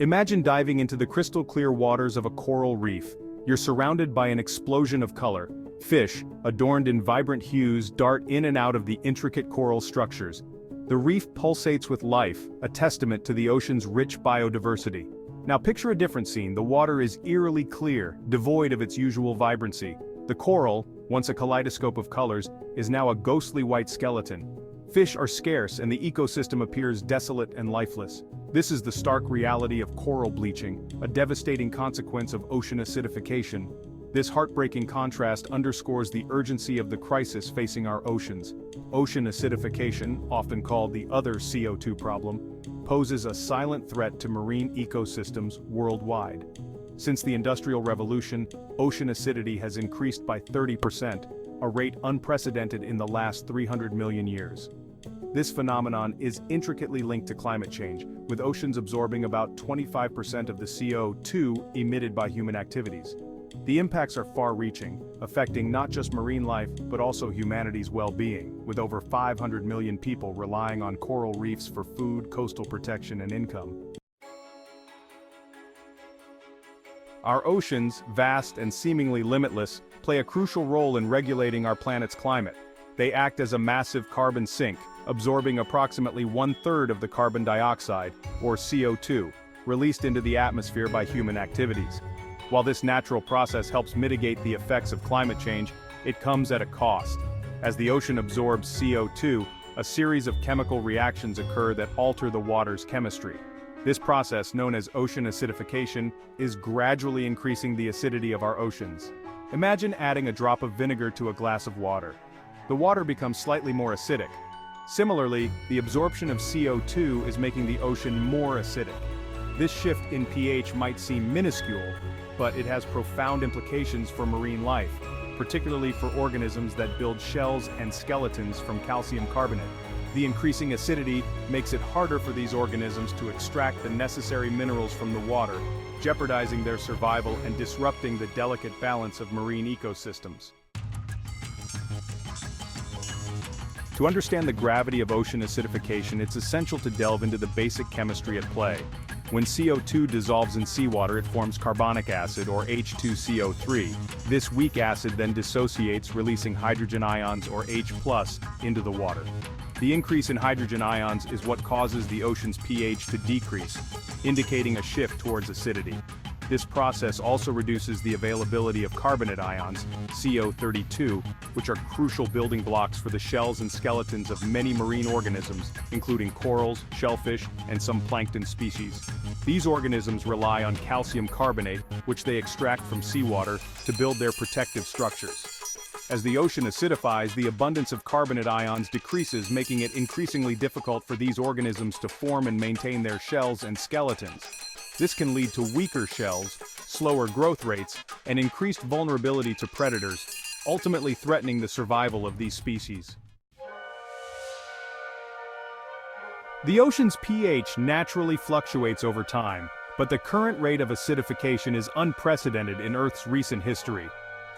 Imagine diving into the crystal-clear waters of a coral reef. You're surrounded by an explosion of color. Fish, adorned in vibrant hues, dart in and out of the intricate coral structures. The reef pulsates with life, a testament to the ocean's rich biodiversity. Now picture a different scene. The water is eerily clear, devoid of its usual vibrancy. The coral, once a kaleidoscope of colors, is now a ghostly white skeleton. Fish are scarce and the ecosystem appears desolate and lifeless. This is the stark reality of coral bleaching, a devastating consequence of ocean acidification. This heartbreaking contrast underscores the urgency of the crisis facing our oceans. Ocean acidification, often called the other CO2 problem, poses a silent threat to marine ecosystems worldwide. Since the Industrial Revolution, ocean acidity has increased by 30%, a rate unprecedented in the last 300 million years. This phenomenon is intricately linked to climate change, with oceans absorbing about 25% of the CO2 emitted by human activities. The impacts are far-reaching, affecting not just marine life but also humanity's well-being, with over 500 million people relying on coral reefs for food, coastal protection, and income. Our oceans, vast and seemingly limitless, play a crucial role in regulating our planet's climate. They act as a massive carbon sink, absorbing approximately 1/3 of the carbon dioxide, or CO2, released into the atmosphere by human activities. While this natural process helps mitigate the effects of climate change, it comes at a cost. As the ocean absorbs CO2, a series of chemical reactions occur that alter the water's chemistry. This process, known as ocean acidification, is gradually increasing the acidity of our oceans. Imagine adding a drop of vinegar to a glass of water. The water becomes slightly more acidic. Similarly, the absorption of CO2 is making the ocean more acidic. This shift in pH might seem minuscule, but it has profound implications for marine life, particularly for organisms that build shells and skeletons from calcium carbonate. The increasing acidity makes it harder for these organisms to extract the necessary minerals from the water, jeopardizing their survival and disrupting the delicate balance of marine ecosystems. To understand the gravity of ocean acidification, it's essential to delve into the basic chemistry at play. When CO2 dissolves in seawater, it forms carbonic acid, or H2CO3. This weak acid then dissociates, releasing hydrogen ions, or H+, into the water. The increase in hydrogen ions is what causes the ocean's pH to decrease, indicating a shift towards acidity. This process also reduces the availability of carbonate ions, CO32, which are crucial building blocks for the shells and skeletons of many marine organisms, including corals, shellfish, and some plankton species. These organisms rely on calcium carbonate, which they extract from seawater, to build their protective structures. As the ocean acidifies, the abundance of carbonate ions decreases, making it increasingly difficult for these organisms to form and maintain their shells and skeletons. This can lead to weaker shells, slower growth rates, and increased vulnerability to predators, ultimately threatening the survival of these species. The ocean's pH naturally fluctuates over time, but the current rate of acidification is unprecedented in Earth's recent history.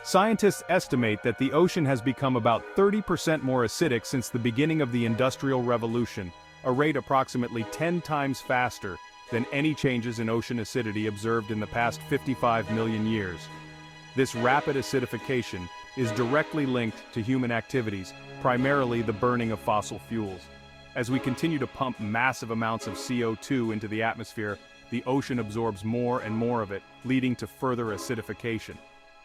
Scientists estimate that the ocean has become about 30% more acidic since the beginning of the Industrial Revolution, a rate approximately 10 times faster than any changes in ocean acidity observed in the past 55 million years. This rapid acidification is directly linked to human activities, primarily the burning of fossil fuels. As we continue to pump massive amounts of CO2 into the atmosphere, the ocean absorbs more and more of it, leading to further acidification.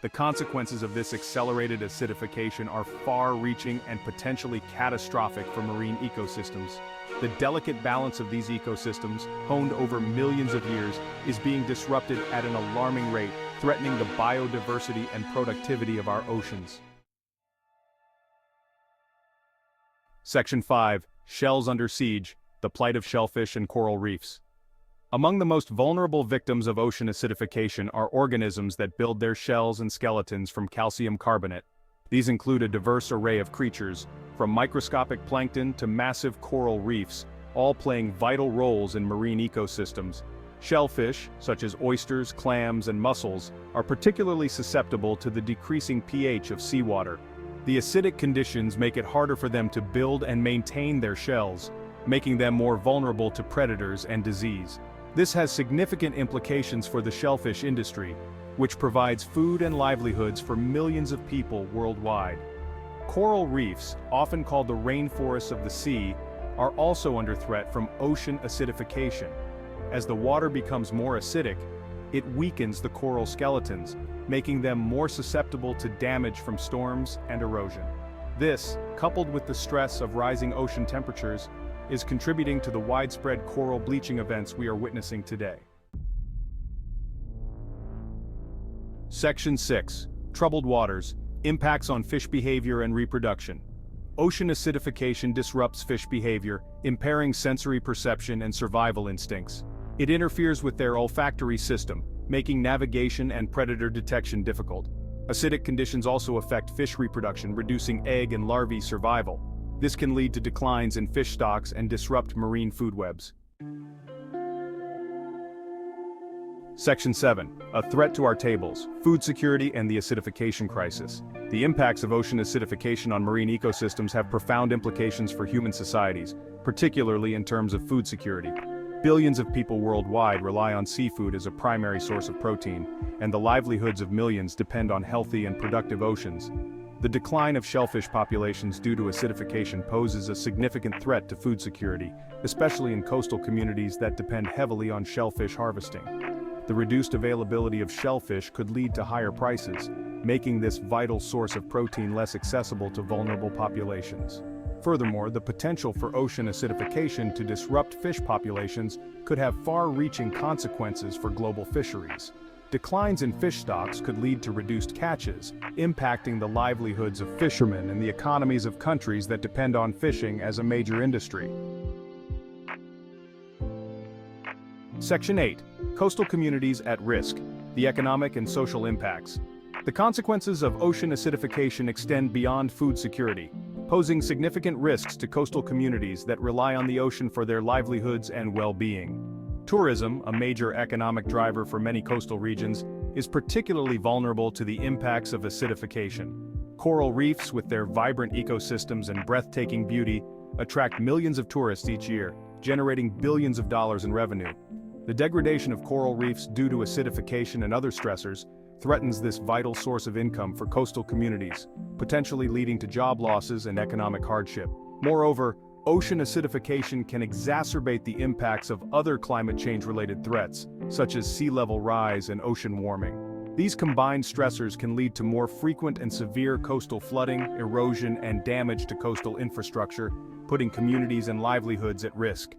The consequences of this accelerated acidification are far-reaching and potentially catastrophic for marine ecosystems. The delicate balance of these ecosystems, honed over millions of years, is being disrupted at an alarming rate, threatening the biodiversity and productivity of our oceans. Section 5. Shells under siege, the plight of shellfish and coral reefs. Among the most vulnerable victims of ocean acidification are organisms that build their shells and skeletons from calcium carbonate. These include a diverse array of creatures, from microscopic plankton to massive coral reefs, all playing vital roles in marine ecosystems. Shellfish, such as oysters, clams, and mussels, are particularly susceptible to the decreasing pH of seawater. The acidic conditions make it harder for them to build and maintain their shells, making them more vulnerable to predators and disease. This has significant implications for the shellfish industry, which provides food and livelihoods for millions of people worldwide. Coral reefs, often called the rainforests of the sea, are also under threat from ocean acidification. As the water becomes more acidic, it weakens the coral skeletons, making them more susceptible to damage from storms and erosion. This, coupled with the stress of rising ocean temperatures, is contributing to the widespread coral bleaching events we are witnessing today. Section 6. Troubled waters, impacts on fish behavior and reproduction. Ocean acidification disrupts fish behavior, impairing sensory perception and survival instincts. It interferes with their olfactory system, making navigation and predator detection difficult. Acidic conditions also affect fish reproduction, reducing egg and larvae survival. This can lead to declines in fish stocks and disrupt marine food webs. Section 7. A threat to our tables, food security and the acidification crisis. The impacts of ocean acidification on marine ecosystems have profound implications for human societies, particularly in terms of food security. Billions of people worldwide rely on seafood as a primary source of protein, and the livelihoods of millions depend on healthy and productive oceans. The decline of shellfish populations due to acidification poses a significant threat to food security, especially in coastal communities that depend heavily on shellfish harvesting. The reduced availability of shellfish could lead to higher prices, making this vital source of protein less accessible to vulnerable populations. Furthermore, the potential for ocean acidification to disrupt fish populations could have far-reaching consequences for global fisheries. Declines in fish stocks could lead to reduced catches, impacting the livelihoods of fishermen and the economies of countries that depend on fishing as a major industry. Section 8. Coastal communities at risk, the economic and social impacts. The consequences of ocean acidification extend beyond food security, posing significant risks to coastal communities that rely on the ocean for their livelihoods and well-being. Tourism, a major economic driver for many coastal regions, is particularly vulnerable to the impacts of acidification. Coral reefs, with their vibrant ecosystems and breathtaking beauty, attract millions of tourists each year, generating billions of dollars in revenue. The degradation of coral reefs due to acidification and other stressors threatens this vital source of income for coastal communities, potentially leading to job losses and economic hardship. Moreover, ocean acidification can exacerbate the impacts of other climate change-related threats, such as sea level rise and ocean warming. These combined stressors can lead to more frequent and severe coastal flooding, erosion, and damage to coastal infrastructure, putting communities and livelihoods at risk.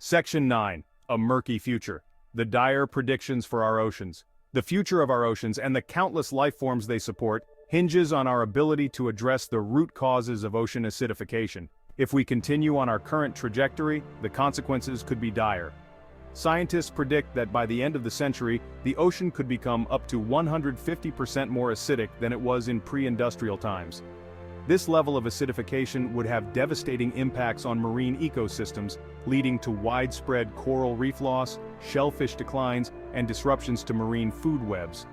Section 9. A murky future. The dire predictions for our oceans. The future of our oceans and the countless life forms they support hinges on our ability to address the root causes of ocean acidification. If we continue on our current trajectory, the consequences could be dire. Scientists predict that by the end of the century, the ocean could become up to 150% more acidic than it was in pre-industrial times. This level of acidification would have devastating impacts on marine ecosystems, leading to widespread coral reef loss, shellfish declines, and disruptions to marine food webs.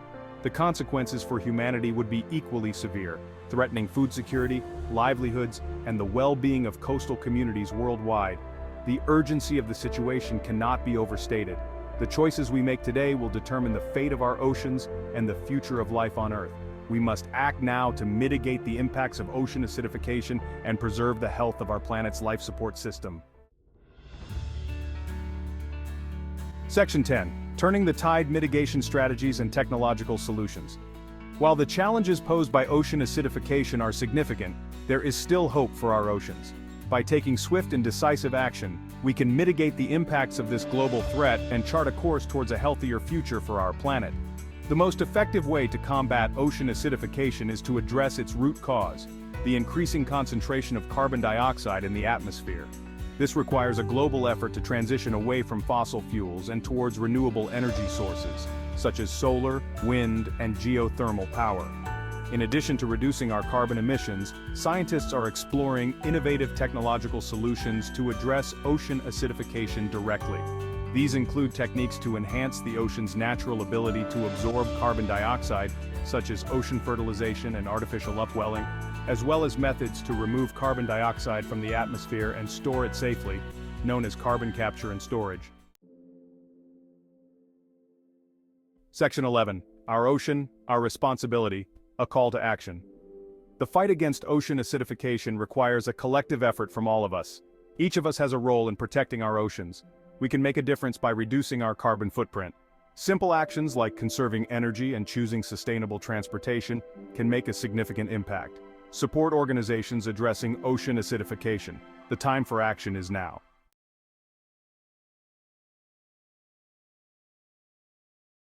The consequences for humanity would be equally severe, threatening food security, livelihoods, and the well-being of coastal communities worldwide. The urgency of the situation cannot be overstated. The choices we make today will determine the fate of our oceans and the future of life on Earth. We must act now to mitigate the impacts of ocean acidification and preserve the health of our planet's life support system. Section 10. Turning the tide mitigation strategies and technological solutions. While the challenges posed by ocean acidification are significant, there is still hope for our oceans. By taking swift and decisive action, we can mitigate the impacts of this global threat and chart a course towards a healthier future for our planet. The most effective way to combat ocean acidification is to address its root cause, the increasing concentration of carbon dioxide in the atmosphere. This requires a global effort to transition away from fossil fuels and towards renewable energy sources, such as solar, wind, and geothermal power. In addition to reducing our carbon emissions, scientists are exploring innovative technological solutions to address ocean acidification directly. These include techniques to enhance the ocean's natural ability to absorb carbon dioxide, such as ocean fertilization and artificial upwelling, as well as methods to remove carbon dioxide from the atmosphere and store it safely, known as carbon capture and storage. Section 11. Our ocean, our responsibility, a call to action. The fight against ocean acidification requires a collective effort from all of us. Each of us has a role in protecting our oceans. We can make a difference by reducing our carbon footprint. Simple actions like conserving energy and choosing sustainable transportation can make a significant impact. Support organizations addressing ocean acidification. The time for action is now.